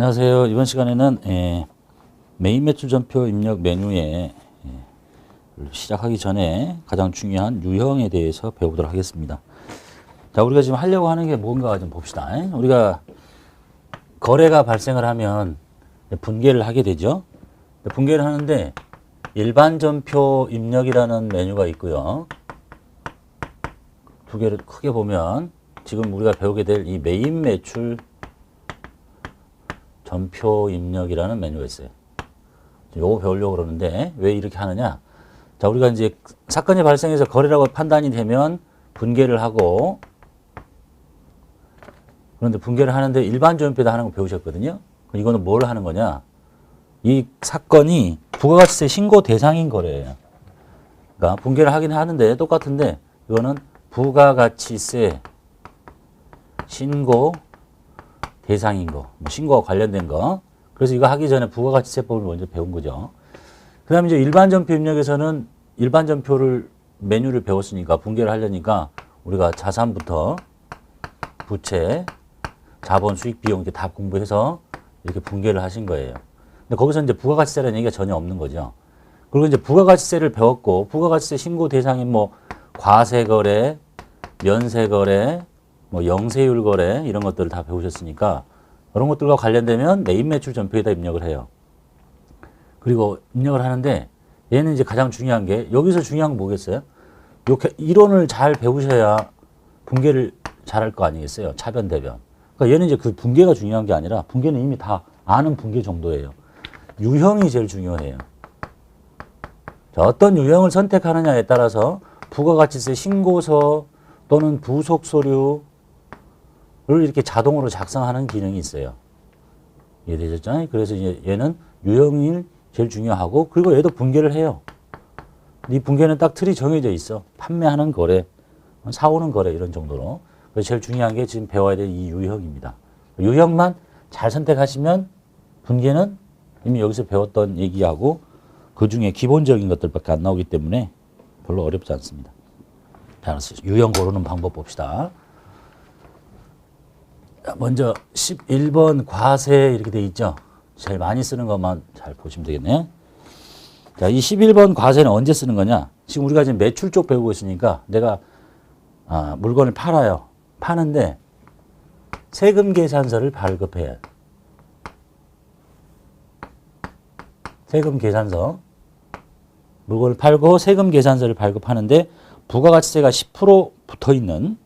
안녕하세요. 이번 시간에는 메인 매출 전표 입력 메뉴에 시작하기 전에 가장 중요한 유형에 대해서 배우도록 하겠습니다. 자, 우리가 지금 하려고 하는 게 뭔가 좀 봅시다. 우리가 거래가 발생을 하면 분계를 하게 되죠. 분계를 하는데 일반 전표 입력이라는 메뉴가 있고요. 두 개를 크게 보면 지금 우리가 배우게 될 이 메인 매출 전표 입력이라는 메뉴가 있어요. 요거 배우려고 그러는데 왜 이렇게 하느냐? 자, 우리가 이제 사건이 발생해서 거래라고 판단이 되면 분계를 하고, 그런데 분계를 하는데 일반 전표에다 하는 거 배우셨거든요. 이거는 뭘 하는 거냐? 이 사건이 부가가치세 신고 대상인 거래예요. 그러니까 분계를 하긴 하는데 똑같은데 이거는 부가가치세 신고 대상인 거, 신고와 관련된 거. 그래서 이거 하기 전에 부가가치세법을 먼저 배운 거죠. 그 다음에 이제 일반 전표 입력에서는 일반 전표를 메뉴를 배웠으니까 분계를 하려니까 우리가 자산부터 부채, 자본, 수익, 비용 이렇게 다 공부해서 이렇게 분계를 하신 거예요. 근데 거기서 이제 부가가치세라는 얘기가 전혀 없는 거죠. 그리고 이제 부가가치세를 배웠고, 부가가치세 신고 대상인 뭐 과세거래, 면세거래, 뭐 영세율 거래 이런 것들을 다 배우셨으니까 이런 것들과 관련되면 메인 매출 전표에다 입력을 해요. 그리고 입력을 하는데 얘는 이제 가장 중요한 게 여기서 중요한 건 뭐겠어요? 이렇게 이론을 잘 배우셔야 분계를 잘할 거 아니겠어요? 차변 대변. 그러니까 얘는 이제 그 분계가 중요한 게 아니라 분계는 이미 다 아는 분계 정도예요. 유형이 제일 중요해요. 자, 어떤 유형을 선택하느냐에 따라서 부가가치세 신고서 또는 부속 서류 를 이렇게 자동으로 작성하는 기능이 있어요. 이해되셨죠? 그래서 이제 얘는 유형이 제일 중요하고, 그리고 얘도 분계를 해요. 이 분계는 딱 틀이 정해져 있어. 판매하는 거래, 사오는 거래 이런 정도로. 그래서 제일 중요한 게 지금 배워야 될 이 유형입니다. 유형만 잘 선택하시면 분계는 이미 여기서 배웠던 얘기하고 그 중에 기본적인 것들밖에 안 나오기 때문에 별로 어렵지 않습니다. 자, 유형 고르는 방법 봅시다. 먼저 11번 과세 이렇게 돼 있죠. 제일 많이 쓰는 것만 잘 보시면 되겠네요. 자, 이 11번 과세는 언제 쓰는 거냐? 지금 우리가 지금 매출 쪽 배우고 있으니까 내가 물건을 팔아요. 파는데 세금 계산서를 발급해요. 세금 계산서. 물건을 팔고 세금 계산서를 발급하는데 부가가치세가 10% 붙어 있는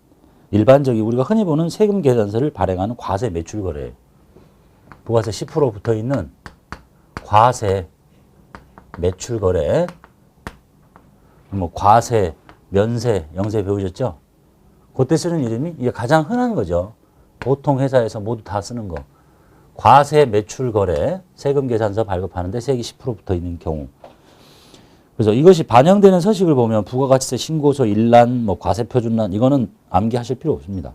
일반적인 우리가 흔히 보는 세금 계산서를 발행하는 과세 매출 거래예요. 부가세 10% 붙어 있는 과세 매출 거래. 뭐 과세, 면세, 영세 배우셨죠? 그때 쓰는 이름이 이게 가장 흔한 거죠. 보통 회사에서 모두 다 쓰는 거. 과세 매출 거래, 세금 계산서 발급하는데 세금이 10% 붙어 있는 경우. 그래서 이것이 반영되는 서식을 보면 부가가치세 신고서 일란, 뭐 과세표준란 이거는 암기하실 필요 없습니다.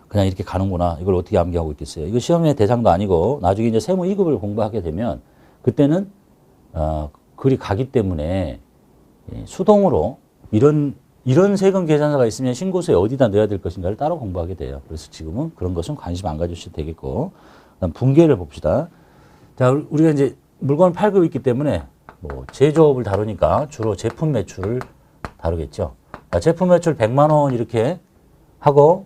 그냥 이렇게 가는구나. 이걸 어떻게 암기하고 있겠어요? 이거 시험의 대상도 아니고 나중에 이제 세무 2급을 공부하게 되면 그때는 글이 가기 때문에 수동으로 이런 세금 계산서가 있으면 신고서에 어디다 넣어야 될 것인가를 따로 공부하게 돼요. 그래서 지금은 그런 것은 관심 안 가지셔도 되겠고, 그다음 분계를 봅시다. 자, 우리가 이제 물건을 팔고 있기 때문에 뭐 제조업을 다루니까 주로 제품 매출을 다루겠죠. 제품 매출 100만 원 이렇게 하고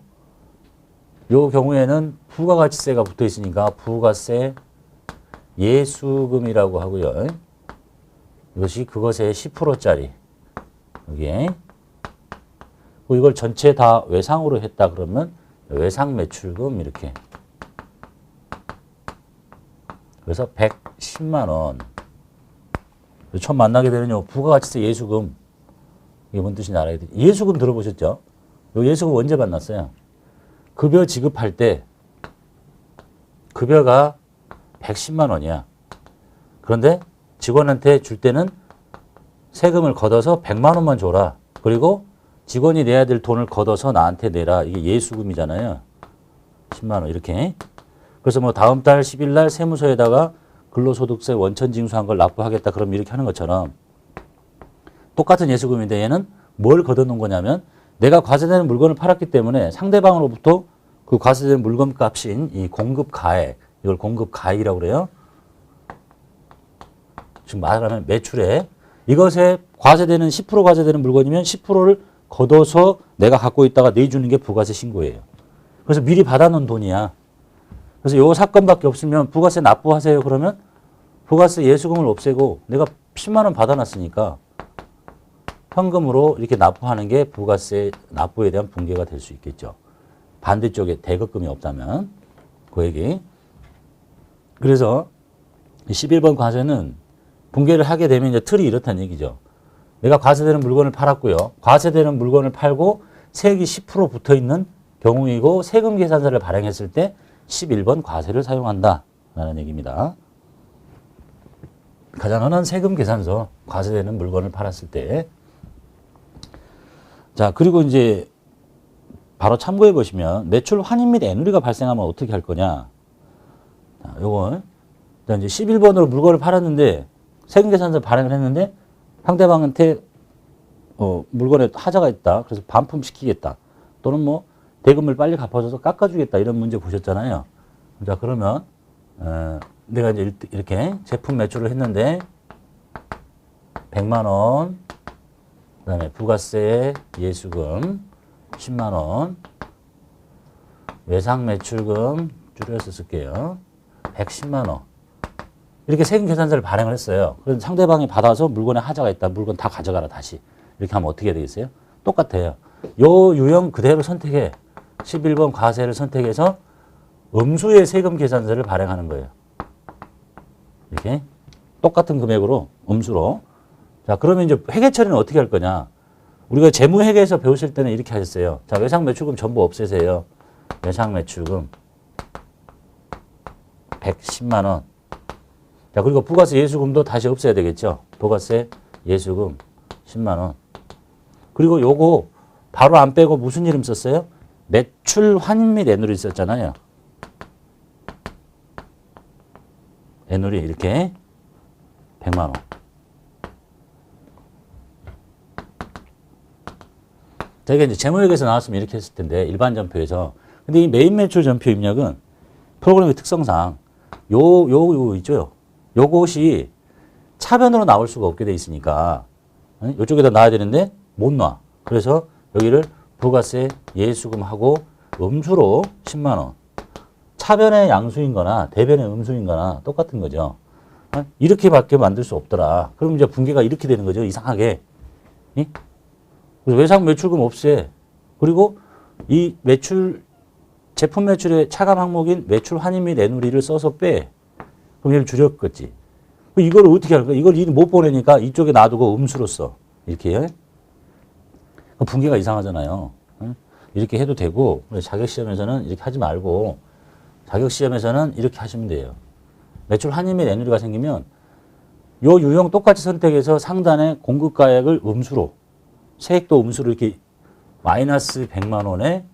요 경우에는 부가가치세가 붙어 있으니까 부가세 예수금이라고 하고요. 이것이 그것의 10%짜리 여기에 이걸 전체 다 외상으로 했다 그러면 외상 매출금 이렇게 그래서 110만 원. 처음 만나게 되는 부가가치세 예수금. 이게 뭔 뜻인지 알아야 돼요. 예수금 들어보셨죠? 요 예수금 언제 만났어요? 급여 지급할 때 급여가 110만 원이야. 그런데 직원한테 줄 때는 세금을 걷어서 100만 원만 줘라. 그리고 직원이 내야 될 돈을 걷어서 나한테 내라. 이게 예수금이잖아요. 10만 원 이렇게. 그래서 뭐 다음 달 10일 날 세무서에다가 근로소득세 원천 징수한 걸 납부하겠다. 그럼 이렇게 하는 것처럼 똑같은 예수금인데 얘는 뭘 걷어놓은 거냐면 내가 과세되는 물건을 팔았기 때문에 상대방으로부터 그 과세된 물건 값인 이 공급 가액 이걸 공급 가액이라고 그래요. 지금 말하면 매출에 이것에 과세되는 10% 과세되는 물건이면 10%를 걷어서 내가 갖고 있다가 내주는 게 부가세 신고예요. 그래서 미리 받아놓은 돈이야. 그래서 요 사건밖에 없으면 부가세 납부하세요. 그러면 부가세 예수금을 없애고 내가 10만 원 받아놨으니까 현금으로 이렇게 납부하는 게 부가세 납부에 대한 분개가 될 수 있겠죠. 반대쪽에 대급금이 없다면 그 얘기. 그래서 11번 과세는 분개를 하게 되면 이제 틀이 이렇다는 얘기죠. 내가 과세되는 물건을 팔았고요. 과세되는 물건을 팔고 세액이 10% 붙어 있는 경우이고 세금 계산서를 발행했을 때 11번 과세를 사용한다 라는 얘기입니다. 가장 흔한 세금 계산서, 과세되는 물건을 팔았을 때. 자, 그리고 이제 바로 참고해 보시면 매출 환입 및 애누리가 발생하면 어떻게 할 거냐. 자, 요건 이제 11번으로 물건을 팔았는데 세금 계산서 발행을 했는데 상대방한테 물건에 하자가 있다. 그래서 반품시키겠다. 또는 뭐 대금을 빨리 갚아줘서 깎아주겠다. 이런 문제 보셨잖아요. 자, 그러면 내가 이제 이렇게 제품 매출을 했는데 100만 원, 그다음에 부가세 예수금 10만 원, 외상 매출금 줄여서 쓸게요. 110만 원. 이렇게 세금 계산서를 발행을 했어요. 그래서 상대방이 받아서 물건에 하자가 있다. 물건 다 가져가라 다시. 이렇게 하면 어떻게 되겠어요? 똑같아요. 요 유형 그대로 선택해. 11번 과세를 선택해서 음수의 세금 계산서를 발행하는 거예요. 이렇게 똑같은 금액으로 음수로. 자, 그러면 이제 회계 처리는 어떻게 할 거냐? 우리가 재무회계에서 배우실 때는 이렇게 하셨어요. 자, 외상 매출금 전부 없애세요. 외상 매출금 110만 원. 자, 그리고 부가세 예수금도 다시 없애야 되겠죠. 부가세 예수금 10만 원. 그리고 요거 바로 안 빼고 무슨 이름 썼어요? 매출 환입 및 애누리 썼잖아요. 애누리 이렇게 100만 원. 저희가 이제 재무회계에서 나왔으면 이렇게 했을 텐데 일반 전표에서. 근데 이 메인 매출 전표 입력은 프로그램의 특성상 요 있죠. 요것이 차변으로 나올 수가 없게 돼 있으니까 이쪽에다 놔야 되는데 못 놔. 그래서 여기를 부가세 예수금하고 음수로 10만 원. 차변의 양수인 거나 대변의 음수인 거나 똑같은 거죠. 이렇게밖에 만들 수 없더라. 그럼 이제 분개가 이렇게 되는 거죠. 이상하게. 그래서 외상 매출금 없애. 그리고 이 매출, 제품 매출의 차감 항목인 매출 환입 및 애누리를 써서 빼. 그럼 얘를 줄였겠지. 이걸 어떻게 할까? 이걸 못 보내니까 이쪽에 놔두고 음수로 써. 이렇게. 분개가 이상하잖아요. 이렇게 해도 되고, 자격시험에서는 이렇게 하지 말고, 자격시험에서는 이렇게 하시면 돼요. 매출 환입 및 애누리가 생기면 요 유형 똑같이 선택해서 상단에 공급가액을 음수로, 세액도 음수로 이렇게 마이너스 100만 원에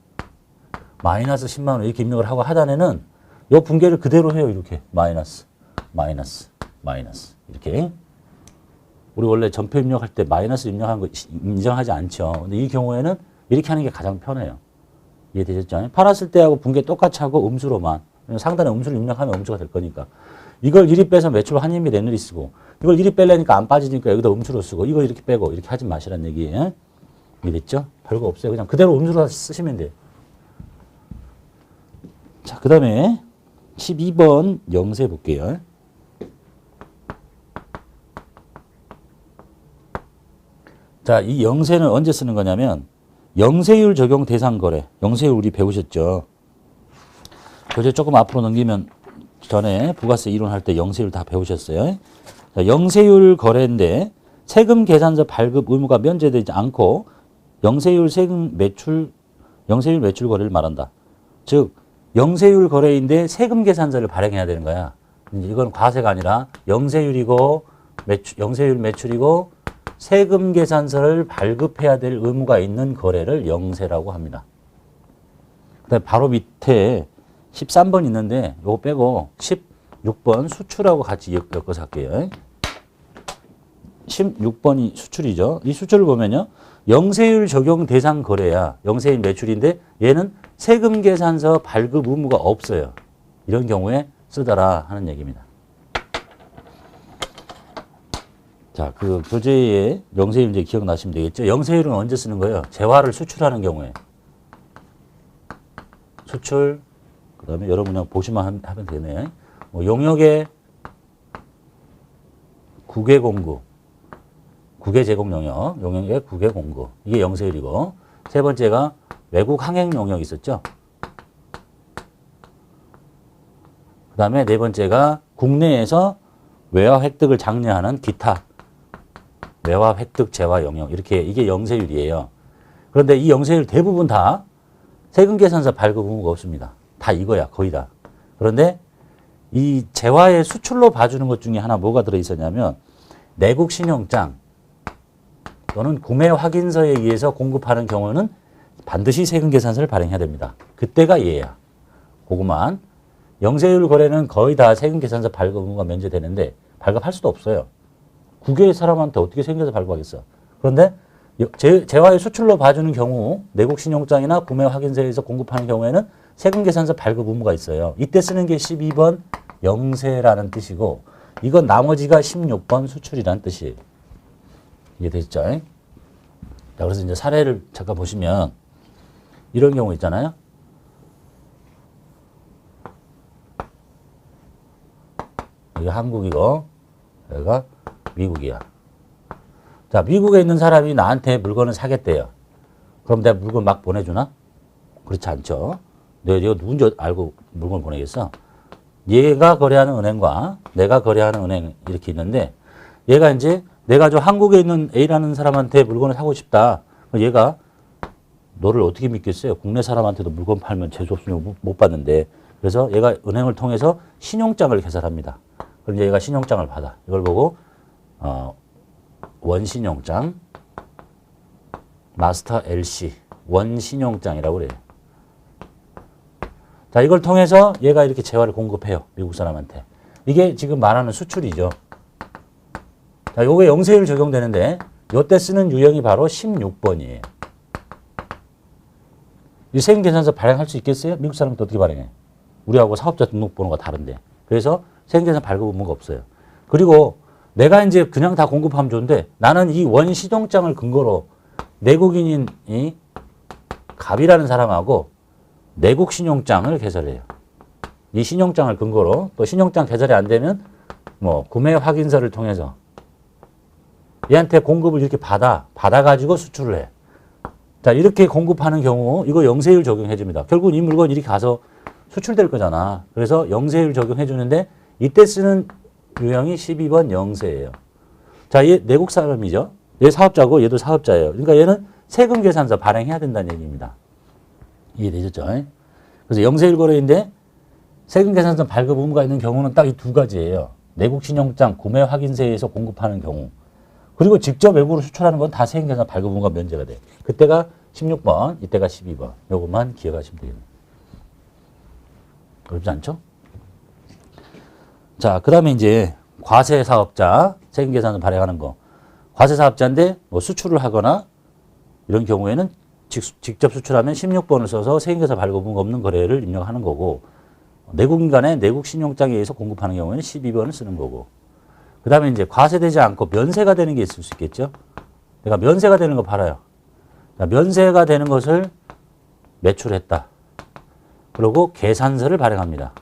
마이너스 10만 원 이렇게 입력을 하고 하단에는 요 분개를 그대로 해요. 이렇게 마이너스, 마이너스, 마이너스 이렇게. 우리 원래 전표 입력할 때 마이너스 입력한 거 인정하지 않죠. 근데 이 경우에는 이렇게 하는 게 가장 편해요. 이해되셨죠? 팔았을 때하고 분개 똑같이 하고 음수로만. 상단에 음수를 입력하면 음수가 될 거니까. 이걸 이리 빼서 매출 환입 및 애누리 쓰고, 이걸 이리 빼려니까 안 빠지니까 여기다 음수로 쓰고, 이거 이렇게 빼고 이렇게 하지 마시라는 얘기예요. 이해됐죠? 별거 없어요. 그냥 그대로 음수로 쓰시면 돼요. 자, 그 다음에 12번 영세 볼게요. 자, 이 영세는 언제 쓰는 거냐면 영세율 적용 대상 거래. 영세율 우리 배우셨죠? 교재 조금 앞으로 넘기면 전에 부가세 이론할 때 영세율 다 배우셨어요. 자, 영세율 거래인데 세금 계산서 발급 의무가 면제되지 않고 영세율 매출 거래를 말한다. 즉 영세율 거래인데 세금 계산서를 발행해야 되는 거야. 이건 과세가 아니라 영세율이고 영세율 매출이고 세금 계산서를 발급해야 될 의무가 있는 거래를 영세라고 합니다. 그다음에 바로 밑에 13번 있는데 요거 빼고 16번 수출하고 같이 엮어서 할게요. 16번이 수출이죠. 이 수출을 보면요. 영세율 적용 대상 거래야. 영세율 매출인데 얘는 세금 계산서 발급 의무가 없어요. 이런 경우에 쓰더라 하는 얘기입니다. 자, 그 교재에 영세율 이제 기억나시면 되겠죠. 영세율은 언제 쓰는 거예요? 재화를 수출하는 경우에. 수출, 그 다음에 여러분 그냥 보시면 하면 되네. 뭐 용역의 국외 공구, 국외 제공 영역, 용역의 국외 공구. 이게 영세율이고, 세 번째가 외국 항행 용역 있었죠. 그 다음에 네 번째가 국내에서 외화 획득을 장려하는 기타 외화 획득 재화 영역, 이렇게 이게 영세율이에요. 그런데 이 영세율 대부분 다 세금계산서 발급 의무가 없습니다. 다 이거야, 거의 다. 그런데 이 재화의 수출로 봐주는 것 중에 하나 뭐가 들어있었냐면 내국 신용장 또는 구매 확인서에 의해서 공급하는 경우는 반드시 세금계산서를 발행해야 됩니다. 그때가 얘야. 그거만. 영세율 거래는 거의 다 세금계산서 발급 의무가 면제되는데 발급할 수도 없어요. 국외 사람한테 어떻게 세금계산서 발급하겠어. 그런데 재화의 수출로 봐주는 경우 내국 신용장이나 구매 확인서에서 공급하는 경우에는 세금계산서 발급 의무가 있어요. 이때 쓰는 게 12번 영세라는 뜻이고 이건 나머지가 16번 수출이라는 뜻이에요. 이해되시죠? 자, 그래서 이제 사례를 잠깐 보시면 이런 경우 있잖아요. 여기 한국이고 여기가 미국이야. 자, 미국에 있는 사람이 나한테 물건을 사겠대요. 그럼 내가 물건 막 보내주나? 그렇지 않죠. 내가 누군지 알고 물건을 보내겠어? 얘가 거래하는 은행과 내가 거래하는 은행 이렇게 있는데 얘가 이제 내가 저 한국에 있는 A라는 사람한테 물건을 사고 싶다. 얘가 너를 어떻게 믿겠어요? 국내 사람한테도 물건 팔면 재수 없으면 못 받는데. 그래서 얘가 은행을 통해서 신용장을 개설합니다. 그럼 얘가 신용장을 받아. 이걸 보고 원신용장, 마스터 LC, 원신용장이라고 그래요. 자, 이걸 통해서 얘가 이렇게 재화를 공급해요. 미국 사람한테. 이게 지금 말하는 수출이죠. 자, 요게 영세율 적용되는데 요때 쓰는 유형이 바로 16번이에요. 이 세금계산서 발행할 수 있겠어요? 미국 사람한테 어떻게 발행해? 우리하고 사업자 등록번호가 다른데. 그래서 세금계산 발급 의무가 없어요. 그리고 내가 이제 그냥 다 공급하면 좋은데 나는 이 원신용장을 근거로 내국인인 이 갑이라는 사람하고 내국 신용장을 개설해요. 이 신용장을 근거로 또 신용장 개설이 안 되면 뭐 구매 확인서를 통해서 얘한테 공급을 이렇게 받아가지고 수출을 해. 자, 이렇게 공급하는 경우 이거 영세율 적용해 줍니다. 결국 이 물건 이렇게 가서 수출될 거잖아. 그래서 영세율 적용해 주는데 이때 쓰는 유형이 12번 영세예요. 자, 얘 내국 사람이죠. 얘 사업자고 얘도 사업자예요. 그러니까 얘는 세금 계산서 발행해야 된다는 얘기입니다. 이해되셨죠? 그래서 영세율 거래인데 세금 계산서 발급 의무가 있는 경우는 딱 이 두 가지예요. 내국 신용장 구매 확인서에서 공급하는 경우. 그리고 직접 외국으로 수출하는 건 다 세금 계산서 발급 의무가 면제가 돼. 그때가 16번, 이때가 12번. 요것만 기억하시면 되겠네요. 어렵지 않죠? 자, 그 다음에 이제 과세 사업자, 세금 계산서 발행하는 거. 과세 사업자인데 뭐 수출을 하거나 이런 경우에는 직접 수출하면 16번을 써서 세금계산 발급 의무가 없는 거래를 입력하는 거고, 내국인 간에 내국 신용장에 의해서 공급하는 경우에는 12번을 쓰는 거고, 그 다음에 이제 과세되지 않고 면세가 되는 게 있을 수 있겠죠. 내가 면세가 되는 거 팔아요. 면세가 되는 것을 매출했다. 그리고 계산서를 발행합니다.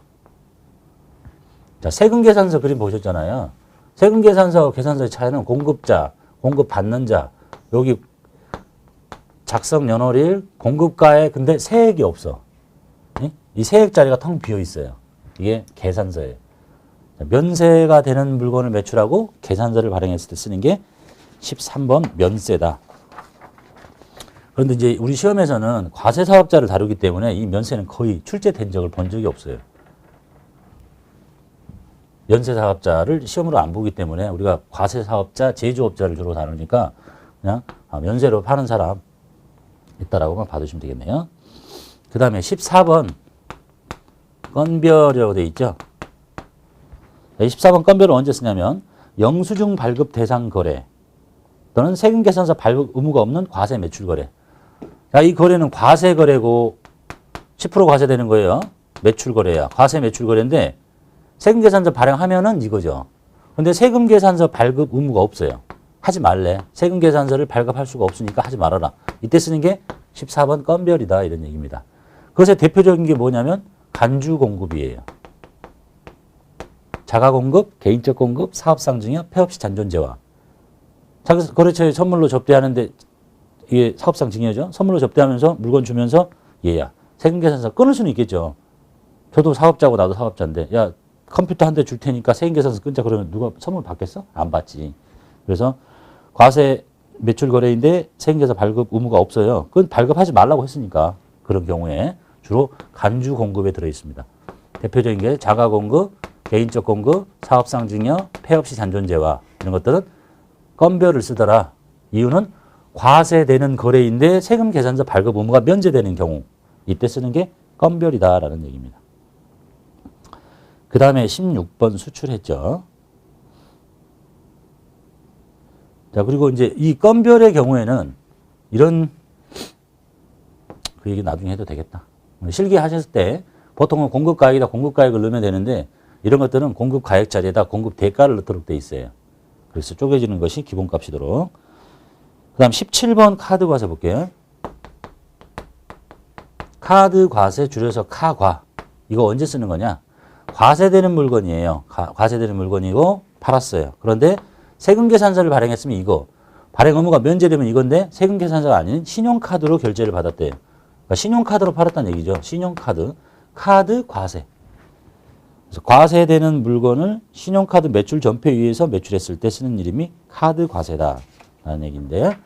자, 세금계산서 그림 보셨잖아요. 세금계산서, 계산서의 차이는 공급자, 공급받는 자, 여기 작성 연월일, 공급가에 근데 세액이 없어. 이 세액 자리가 텅 비어 있어요. 이게 계산서예요. 면세가 되는 물건을 매출하고 계산서를 발행했을 때 쓰는 게 13번 면세다. 그런데 이제 우리 시험에서는 과세 사업자를 다루기 때문에 이 면세는 거의 출제된 적을 본 적이 없어요. 면세 사업자를 시험으로 안 보기 때문에 우리가 과세 사업자, 제조업자를 주로 다루니까 그냥 면세로 파는 사람 있다라고만 봐두시면 되겠네요. 그 다음에 14번 건별이라고 되어 있죠. 14번 건별은 언제 쓰냐면 영수증 발급 대상 거래 또는 세금계산서 발급 의무가 없는 과세 매출 거래. 자, 이 거래는 과세 거래고 10% 과세되는 거예요. 매출 거래야. 과세 매출 거래인데 세금계산서 발행하면은 이거죠. 근데 세금계산서 발급 의무가 없어요. 하지 말래. 세금계산서를 발급할 수가 없으니까 하지 말아라. 이때 쓰는 게 14번 건별이다 이런 얘기입니다. 그것의 대표적인 게 뭐냐면 간주공급이에요. 자가공급, 개인적 공급, 사업상 증여, 폐업시 잔존재화. 거래처에 선물로 접대하는데 이게 사업상 증여죠. 선물로 접대하면서 물건 주면서 얘야 세금계산서 끊을 수는 있겠죠. 저도 사업자고 나도 사업자인데 야 컴퓨터 한 대 줄 테니까 세금계산서 끊자 그러면 누가 선물 받겠어? 안 받지. 그래서 과세 매출 거래인데 세금계산 발급 의무가 없어요. 그건 발급하지 말라고 했으니까 그런 경우에 주로 간주 공급에 들어 있습니다. 대표적인 게 자가 공급, 개인적 공급, 사업상 증여, 폐업시 잔존재화 이런 것들은 건별을 쓰더라. 이유는 과세되는 거래인데 세금계산서 발급 의무가 면제되는 경우 이때 쓰는 게 건별이다라는 얘기입니다. 그 다음에 16번 수출했죠. 자, 그리고 이제 이 건별의 경우에는 이런 그 얘기 나중에 해도 되겠다. 실기하셨을 때 보통은 공급가액에다 공급가액을 넣으면 되는데 이런 것들은 공급가액 자리에다 공급 대가를 넣도록 돼 있어요. 그래서 쪼개지는 것이 기본값이도록. 그 다음 17번 카드 과세 볼게요. 카드 과세 줄여서 카과. 이거 언제 쓰는 거냐? 과세되는 물건이에요. 과세되는 물건이고 팔았어요. 그런데 세금계산서를 발행했으면 이거. 발행 의무가 면제되면 이건데 세금계산서가 아닌 신용카드로 결제를 받았대요. 그러니까 신용카드로 팔았다는 얘기죠. 신용카드. 카드 과세. 그래서 과세되는 물건을 신용카드 매출 전표에 의해서 매출했을 때 쓰는 이름이 카드 과세다라는 얘기인데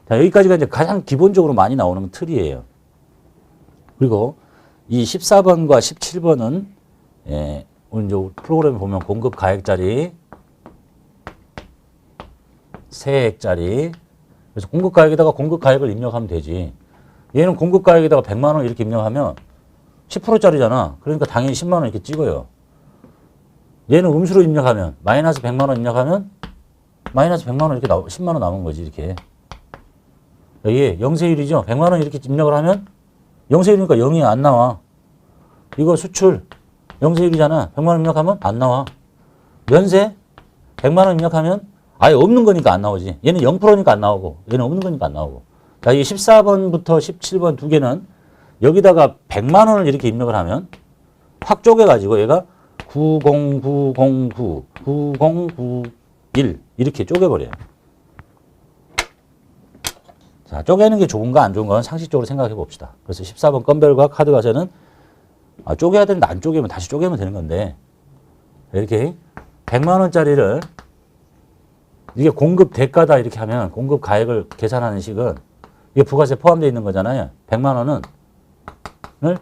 자, 여기까지가 이제 가장 기본적으로 많이 나오는 틀이에요. 그리고 이 14번과 17번은 오늘 이제 프로그램에 보면 공급 가액자리, 세액자리. 그래서 공급 가액에다가 공급 가액을 입력하면 되지. 얘는 공급 가액에다가 100만 원 이렇게 입력하면 10%짜리잖아. 그러니까 당연히 10만 원 이렇게 찍어요. 얘는 음수로 입력하면 마이너스 100만 원 입력하면 마이너스 100만 원 이렇게 10만 원 남은 거지 이렇게. 얘 영세율이죠. 100만 원 이렇게 입력을 하면 영세율이니까 0이 안 나와. 이거 수출 영세율이잖아. 100만 원 입력하면 안 나와. 면세 100만 원 입력하면 아예 없는 거니까 안 나오지. 얘는 0%니까 안 나오고 얘는 없는 거니까 안 나오고. 자, 이 14번부터 17번 두 개는 여기다가 100만 원을 이렇게 입력을 하면 확 쪼개가지고 얘가 90909, 9091 이렇게 쪼개버려요. 자, 쪼개는 게 좋은가 안 좋은가 상식적으로 생각해 봅시다. 그래서 14번 건별과 카드 과세는 쪼개야 되는데 안 쪼개면 다시 쪼개면 되는 건데 이렇게 100만 원짜리를 이게 공급 대가다 이렇게 하면 공급 가액을 계산하는 식은 이게 부가세 포함되어 있는 거잖아요. 100만 원을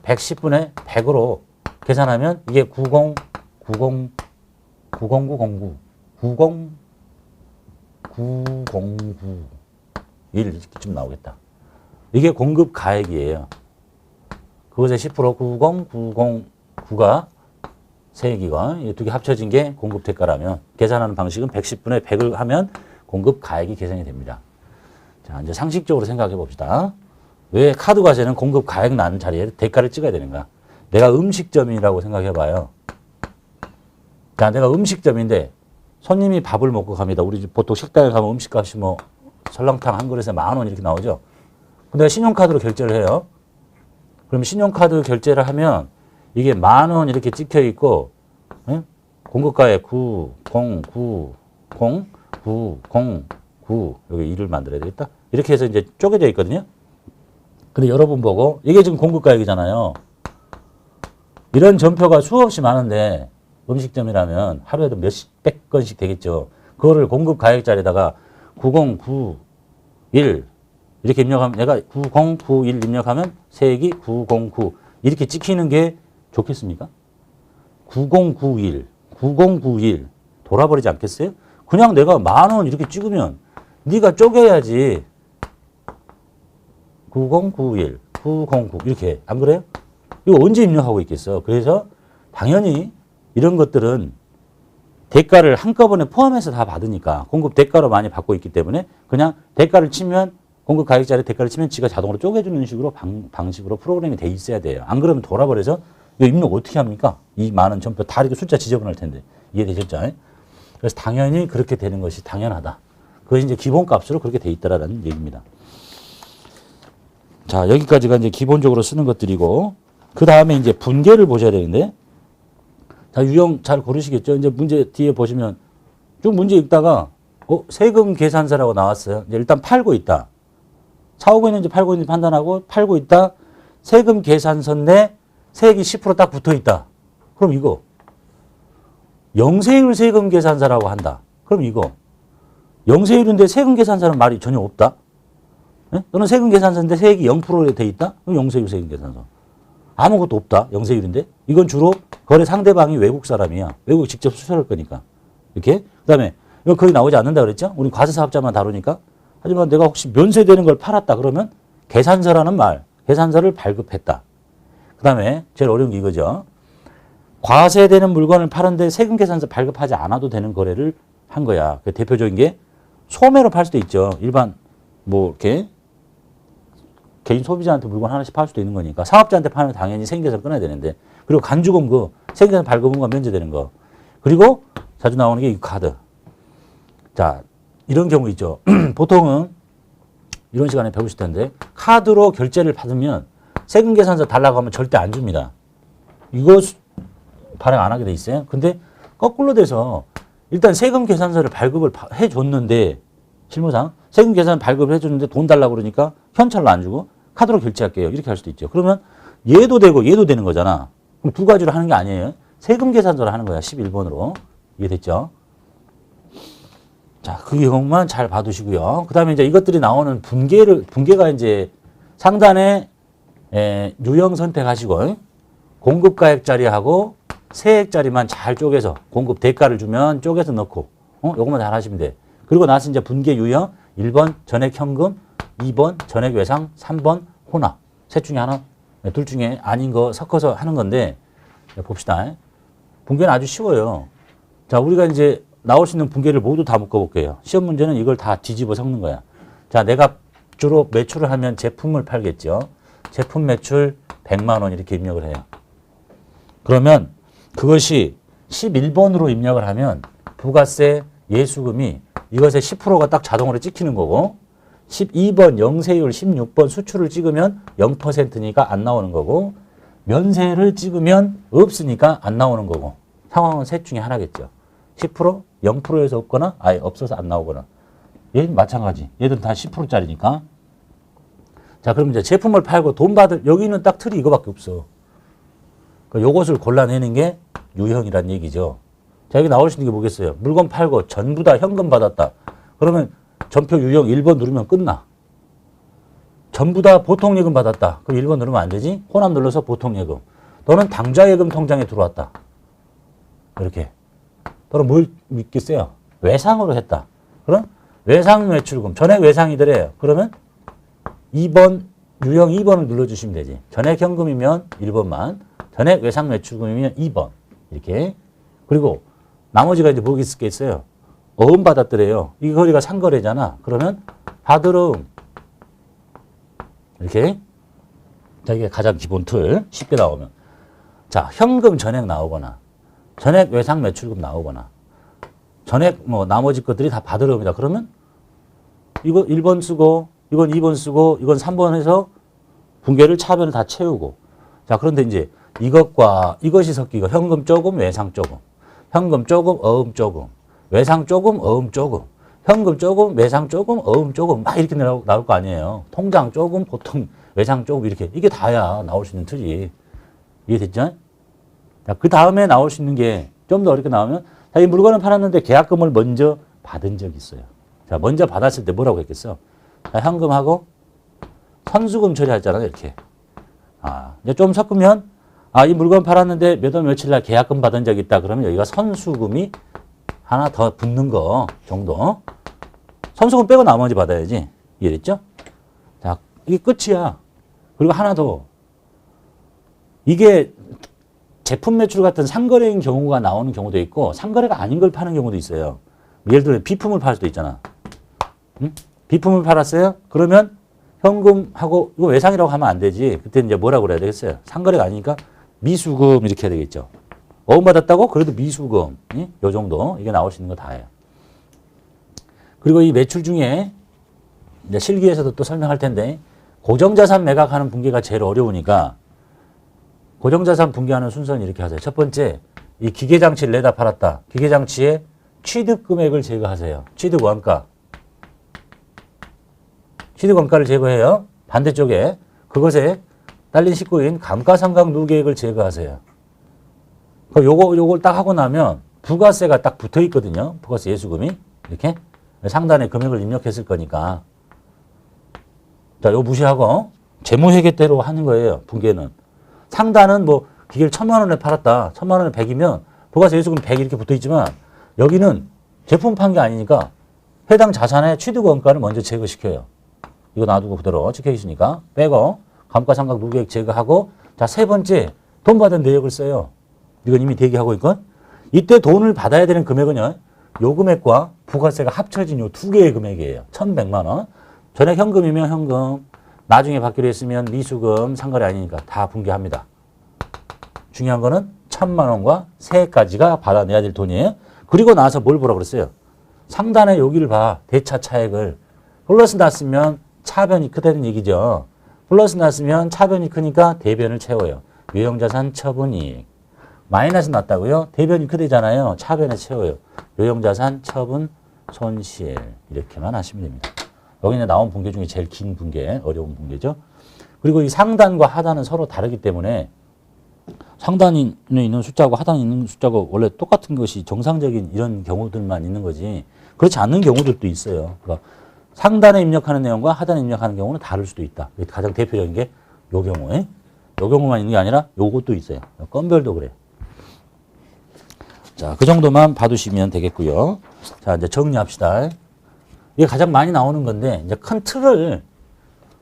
110분의 100으로 계산하면 이게 90909 1 이렇게쯤 나오겠다. 이게 공급 가액이에요. 그것의 10% 90909가 세액이고 이 두 개 합쳐진 게 공급 대가라면 계산하는 방식은 110분의 100을 하면 공급 가액이 계산이 됩니다. 자, 이제 상식적으로 생각해 봅시다. 왜 카드 과세는 공급 가액 나는 자리에 대가를 찍어야 되는가? 내가 음식점이라고 생각해 봐요. 자, 내가 음식점인데 손님이 밥을 먹고 갑니다. 우리 집 보통 식당에 가면 음식값이 뭐 설렁탕 한 그릇에 10,000원 이렇게 나오죠. 근데 내가 신용카드로 결제를 해요. 그럼 신용카드 결제를 하면 이게 10,000원 이렇게 찍혀 있고 공급가액 9090909 여기 1을 만들어야 되겠다. 이렇게 해서 이제 쪼개져 있거든요. 근데 여러분 보고 이게 지금 공급가액이잖아요. 이런 전표가 수없이 많은데 음식점이라면 하루에도 몇백 건씩 되겠죠. 그거를 공급가액자리에다가 9091 이렇게 입력하면 내가 9091 입력하면 세액이 909 이렇게 찍히는 게 좋겠습니까? 9091 돌아버리지 않겠어요? 그냥 내가 10,000원 이렇게 찍으면 네가 쪼개야지. 9091 909 이렇게 안 그래요? 이거 언제 입력하고 있겠어? 그래서 당연히 이런 것들은 대가를 한꺼번에 포함해서 다 받으니까 공급 대가로 많이 받고 있기 때문에 그냥 대가를 치면 공급 가액자리 대가를 치면 지가 자동으로 쪼개주는 식으로 방식으로 프로그램이 돼 있어야 돼요. 안 그러면 돌아버려서 이거 입력 어떻게 합니까? 이 많은 전표 다 이렇게 숫자 지저분할 텐데. 이해되셨죠? 그래서 당연히 그렇게 되는 것이 당연하다. 그것이 이제 기본값으로 그렇게 돼 있다라는 얘기입니다. 자, 여기까지가 이제 기본적으로 쓰는 것들이고, 그 다음에 이제 분계를 보셔야 되는데, 자, 유형 잘 고르시겠죠? 이제 문제 뒤에 보시면, 쭉 문제 읽다가, 세금 계산서라고 나왔어요. 이제 일단 팔고 있다. 사오고 있는지 팔고 있는지 판단하고, 팔고 있다. 세금 계산서인데, 세액이 10%딱 붙어 있다. 그럼 이거. 영세율 세금 계산서라고 한다. 그럼 이거. 영세율인데 세금 계산서는 말이 전혀 없다. 네? 또는 세금 계산서인데 세액이 0%로 돼 있다? 그럼 영세율 세금 계산서. 아무것도 없다. 영세율인데. 이건 주로 거래 상대방이 외국 사람이야. 외국 직접 수출할 거니까. 이렇게. 그 다음에 이거 거의 나오지 않는다 그랬죠? 우리 과세사업자만 다루니까. 하지만 내가 혹시 면세되는 걸 팔았다 그러면 계산서라는 말, 계산서를 발급했다. 그 다음에 제일 어려운 게 이거죠. 과세되는 물건을 파는데 세금 계산서 발급하지 않아도 되는 거래를 한 거야. 그 대표적인 게 소매로 팔 수도 있죠. 일반 뭐 이렇게 개인 소비자한테 물건 하나씩 팔 수도 있는 거니까 사업자한테 파면 당연히 세금 계산 끊어야 되는데 그리고 간주금 그 세금 계산 발급은 거 면제되는 거 그리고 자주 나오는 게 이 카드. 자 이런 경우 있죠. 보통은 이런 시간에 배우실 텐데 카드로 결제를 받으면 세금 계산서 달라고 하면 절대 안 줍니다. 이거 발행 안 하게 돼 있어요. 근데 거꾸로 돼서 일단 세금 계산서를 발급을 해줬는데 실무상 세금 계산 발급을 해줬는데 돈 달라고 그러니까 현찰로 안 주고 카드로 결제할게요. 이렇게 할 수도 있죠. 그러면 얘도 되고 얘도 되는 거잖아. 그럼 두 가지로 하는 게 아니에요. 세금 계산서를 하는 거야. 11번으로. 이해됐죠? 자, 그 경우만 잘 봐두시고요. 그 다음에 이제 이것들이 나오는 분계가 이제 상단에 유형 선택하시고 공급가액짜리하고 세액짜리만 잘 쪼개서 공급 대가를 주면 쪼개서 넣고 요것만 잘 하시면 돼. 그리고 나서 이제 분계 유형 1번 전액 현금, 2번 전액 외상, 3번 혼합. 셋 중에 하나, 둘 중에 아닌 거 섞어서 하는 건데 봅시다. 분계는 아주 쉬워요. 자, 우리가 이제 나올 수 있는 분계를 모두 다 묶어볼게요. 시험 문제는 이걸 다 뒤집어 섞는 거야. 자, 내가 주로 매출을 하면 제품을 팔겠죠. 제품 매출 100만 원 이렇게 입력을 해요. 그러면 그것이 11번으로 입력을 하면 부가세 예수금이 이것의 10%가 딱 자동으로 찍히는 거고 12번 영세율 16번 수출을 찍으면 0%니까 안 나오는 거고 면세를 찍으면 없으니까 안 나오는 거고 상황은 셋 중에 하나겠죠. 10%, 0%에서 없거나 아예 없어서 안 나오거나 얘는 마찬가지. 얘들은 다 10%짜리니까. 자, 그럼 이제 제품을 팔고 돈 받을 여기는 딱 틀이 이거밖에 없어. 그러니까 요것을 골라내는 게 유형이란 얘기죠. 자, 여기 나올 수 있는 게 뭐겠어요? 물건 팔고 전부 다 현금 받았다. 그러면 전표 유형 1번 누르면 끝나. 전부 다 보통예금 받았다. 그럼 1번 누르면 안 되지? 혼합 눌러서 보통예금. 너는 당좌예금 통장에 들어왔다. 이렇게. 너는 뭘 믿겠어요? 외상으로 했다. 그럼 외상 매출금. 전액 외상이더래요. 그러면 2번, 유형 2번을 눌러주시면 되지. 전액 현금이면 1번만. 전액 외상 매출금이면 2번. 이렇게. 그리고 나머지가 이제 뭐가 있겠어요? 어음 받았더래요. 이 거리가 상거래잖아. 그러면 받으러음. 이렇게. 자, 이게 가장 기본 틀. 쉽게 나오면. 자, 현금 전액 나오거나, 전액 외상 매출금 나오거나, 전액 뭐 나머지 것들이 다 받으러옵니다. 그러면 이거 1번 쓰고, 이건 2번 쓰고, 이건 3번 해서 분계를 차변을 다 채우고. 자, 그런데 이제 이것과 이것이 섞이고 현금 조금, 외상 조금. 현금 조금, 어음 조금. 외상 조금, 어음 조금. 현금 조금, 외상 조금, 어음 조금. 막 이렇게 나올 거 아니에요. 통장 조금, 보통 외상 조금 이렇게. 이게 다야 나올 수 있는 틀이. 이해됐죠? 자, 그 다음에 나올 수 있는 게 좀 더 어렵게 나오면 자, 이 물건을 팔았는데 계약금을 먼저 받은 적이 있어요. 자, 먼저 받았을 때 뭐라고 했겠어? 자, 현금하고 선수금 처리하잖아요. 이렇게. 아, 이제 좀 섞으면 이 물건 팔았는데 몇 월 며칠 날 계약금 받은 적이 있다. 그러면 여기가 선수금이 하나 더 붙는 거 정도. 선수금 빼고 나머지 받아야지. 이해됐죠? 자, 이게 끝이야. 그리고 하나 더. 이게 제품 매출 같은 상거래인 경우가 나오는 경우도 있고 상거래가 아닌 걸 파는 경우도 있어요. 예를 들어 비품을 팔 수도 있잖아. 응? 비품을 팔았어요? 그러면 현금하고 이거 외상이라고 하면 안 되지. 그때 이제 뭐라고 그래야 되겠어요? 상거래가 아니니까 미수금 이렇게 해야 되겠죠. 어음받았다고? 그래도 미수금. 요 정도. 이게 나올 수 있는 거 다예요. 그리고 이 매출 중에 이제 실기에서도 또 설명할 텐데 고정자산 매각하는 분기가 제일 어려우니까 고정자산 분기하는 순서는 이렇게 하세요. 첫 번째, 이 기계장치를 내다 팔았다. 기계장치의 취득금액을 제거하세요. 취득원가. 취득원가를 제거해요. 반대쪽에 그것에 딸린 식구인 감가상각 누계액을 제거하세요. 요걸 딱 하고 나면 부가세가 딱 붙어 있거든요. 부가세 예수금이. 이렇게. 상단에 금액을 입력했을 거니까. 자, 요 무시하고 재무회계대로 하는 거예요. 분기에는. 상단은 뭐 기계를 1,000만 원에 팔았다. 1,000만 원에 100이면 부가세 예수금 100 이렇게 붙어 있지만 여기는 제품 판 게 아니니까 해당 자산의 취득원가를 먼저 제거시켜요. 이거 놔두고 그대로 찍혀 있으니까 빼고 감가상각 누계액 제거하고 자, 세 번째 돈 받은 내역을 써요. 이건 이미 대기하고 있건. 이때 돈을 받아야 되는 금액은요. 요 금액과 부가세가 합쳐진 요 두 개의 금액이에요. 1,100만 원. 전액 현금이면 현금, 나중에 받기로 했으면 미수금, 상거래 아니니까 다 분기합니다. 중요한 거는 1,000만 원과 세까지가 받아내야 될 돈이에요. 그리고 나서 뭘 보라고 그랬어요? 상단에 여기를 봐. 대차 차액을. 플러스 났으면 차변이 크다는 얘기죠. 플러스 났으면 차변이 크니까 대변을 채워요. 유형자산 처분이익. 마이너스 났다고요? 대변이 크대잖아요. 차변에 채워요. 유형자산 처분 손실. 이렇게만 하시면 됩니다. 여기는 나온 분계 중에 제일 긴 분계, 어려운 분계죠. 그리고 이 상단과 하단은 서로 다르기 때문에 상단에 있는 숫자하고 하단에 있는 숫자가 원래 똑같은 것이 정상적인 이런 경우들만 있는 거지 그렇지 않는 경우들도 있어요. 그러니까 상단에 입력하는 내용과 하단에 입력하는 경우는 다를 수도 있다. 가장 대표적인 게 요 경우에 요 경우만 있는 게 아니라 요것도 있어요. 건별도 그래요. 자, 그 정도만 봐두시면 되겠고요. 자, 이제 정리합시다. 이게 가장 많이 나오는 건데 이제 큰 틀을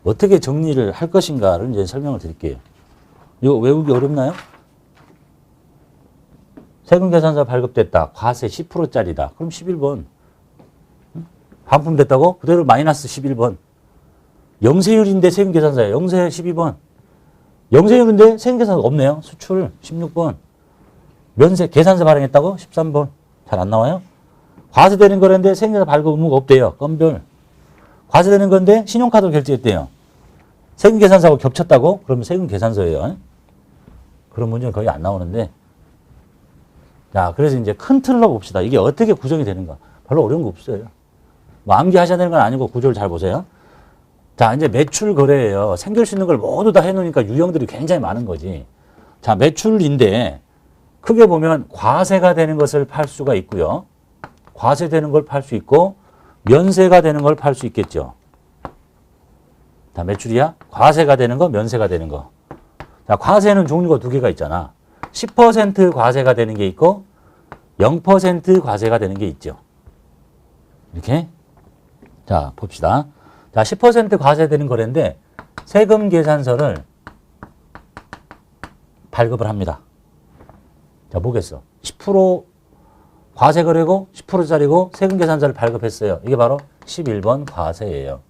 어떻게 정리를 할 것인가를 이제 설명을 드릴게요. 이거 외우기 어렵나요? 세금계산서 발급됐다. 과세 10%짜리다. 그럼 11번. 반품됐다고? 그대로 마이너스 11번. 영세율인데 세금계산서에 영세 12번. 영세율인데 세금계산서 없네요. 수출 16번. 면세 계산서 발행했다고? 13번. 잘 안 나와요? 과세되는 거는데 세금계산서 발급 의무가 없대요. 건별. 과세되는 건데 신용카드로 결제했대요. 세금계산서하고 겹쳤다고? 그러면 세금계산서예요. 그런 문제는 거의 안 나오는데. 자, 그래서 이제 큰 틀로 봅시다. 이게 어떻게 구성이 되는가. 별로 어려운 거 없어요. 뭐 암기하셔야 되는 건 아니고 구조를 잘 보세요. 자, 이제 매출 거래예요. 생길 수 있는 걸 모두 다 해놓으니까 유형들이 굉장히 많은 거지. 자, 매출인데 크게 보면 과세가 되는 것을 팔 수가 있고요. 과세되는 걸 팔 수 있고 면세가 되는 걸 팔 수 있겠죠. 자, 매출이야. 과세가 되는 거, 면세가 되는 거. 자, 과세는 종류가 두 개가 있잖아. 10% 과세가 되는 게 있고 0% 과세가 되는 게 있죠. 이렇게. 자, 봅시다. 자, 10% 과세되는 거래인데 세금 계산서를 발급을 합니다. 자, 뭐겠어? 10% 과세 거래고 10%짜리고 세금 계산서를 발급했어요. 이게 바로 11번 과세예요.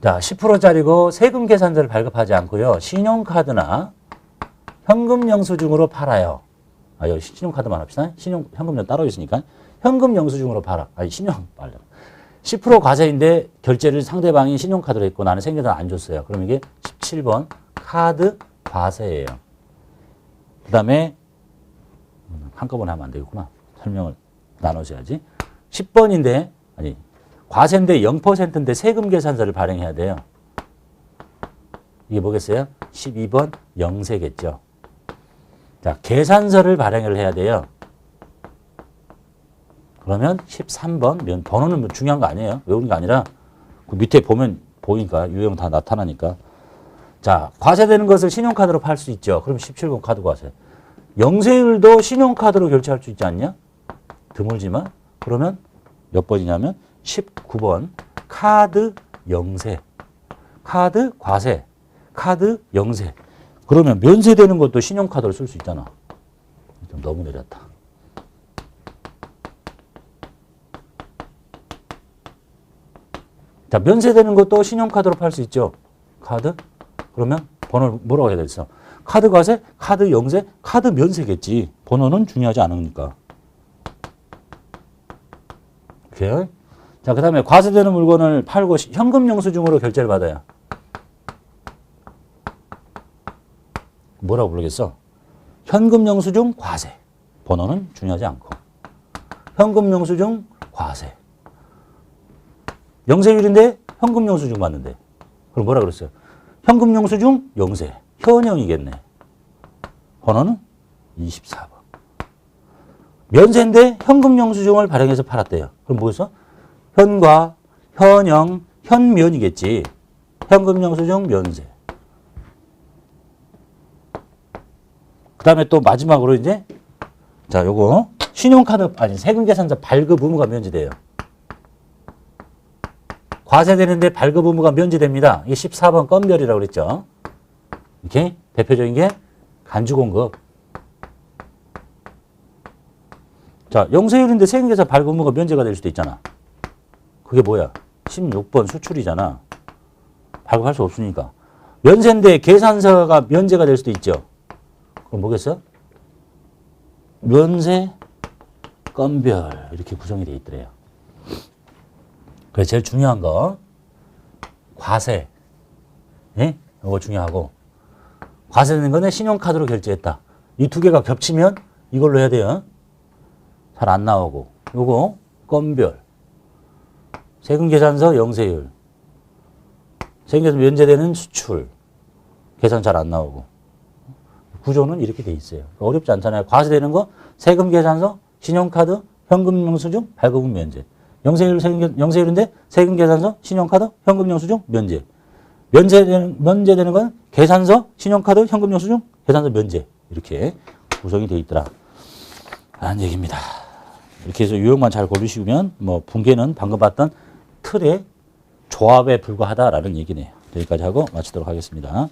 자, 10%짜리고 세금 계산서를 발급하지 않고요. 신용카드나 현금 영수증으로 팔아요. 아, 여기 신용카드만 합시다. 현금은 따로 있으니까. 현금 영수증으로 팔아. 아니, 10% 과세인데 결제를 상대방이 신용카드로 했고 나는 생계산 안 줬어요. 그럼 이게 17번 카드 과세예요. 그 다음에 한꺼번에 하면 안 되겠구나. 설명을 나눠줘야지. 10번인데, 아니, 과세인데 0%인데 세금 계산서를 발행해야 돼요. 이게 뭐겠어요? 12번 영세겠죠. 자, 계산서를 발행을 해야 돼요. 그러면 13번, 번호는 뭐 중요한 거 아니에요. 외우는 거 아니라 그 밑에 보면 보이니까 유형 다 나타나니까. 자, 과세되는 것을 신용카드로 팔 수 있죠. 그럼 17번 카드 과세. 영세율도 신용카드로 결제할 수 있지 않냐? 드물지만. 그러면 몇 번이냐면 19번 카드 영세. 카드 과세. 카드 영세. 그러면 면세되는 것도 신용카드로 쓸 수 있잖아. 좀 너무 내렸다. 자, 면세되는 것도 신용카드로 팔 수 있죠. 카드. 그러면 번호를 뭐라고 해야 되겠어? 카드 과세, 카드 영세, 카드 면세겠지. 번호는 중요하지 않으니까. 오케이. 자, 그 다음에 과세되는 물건을 팔고 현금 영수증으로 결제를 받아야 뭐라고 부르겠어? 현금 영수증 과세. 번호는 중요하지 않고. 현금 영수증 과세. 영세율인데 현금 영수증 받는데. 그럼 뭐라 그랬어요? 현금 영수증 영세. 현영이겠네. 번호는 24번. 면세인데 현금 영수증을 발행해서 팔았대요. 그럼 뭐였어? 현과, 현영, 현면이겠지. 현금 영수증 면세. 그 다음에 또 마지막으로 이제 자, 요거 신용카드 아니 세금계산서 발급 의무가 면제돼요. 과세되는데 발급 의무가 면제됩니다. 이게 14번 건별이라고 그랬죠. 이렇게 대표적인 게 간주공급. 자, 영세율인데 세금계산 발급 의무가 면제가 될 수도 있잖아. 그게 뭐야? 16번 수출이잖아. 발급할 수 없으니까. 면세인데 계산서가 면제가 될 수도 있죠. 그럼 뭐겠어? 면세 건별 이렇게 구성이 돼 있더래요. 그래서 제일 중요한 거 과세. 예? 이거 중요하고 과세되는 거는 신용카드로 결제했다. 이 두 개가 겹치면 이걸로 해야 돼요. 잘 안 나오고. 요거 건별. 세금계산서 영세율. 세금계산 면제되는 수출. 계산 잘 안 나오고. 구조는 이렇게 돼 있어요. 어렵지 않잖아요. 과세되는 거 세금계산서, 신용카드, 현금영수증, 발급은 면제. 영세율인데 세금계산서, 신용카드, 현금영수증, 면제. 면제되는 건 계산서, 신용카드, 현금영수증, 계산서 면제. 이렇게 구성이 돼 있더라. 라는 얘기입니다. 이렇게 해서 유형만 잘 고르시면 뭐 붕괴는 방금 봤던 틀의 조합에 불과하다라는 얘기네요. 여기까지 하고 마치도록 하겠습니다.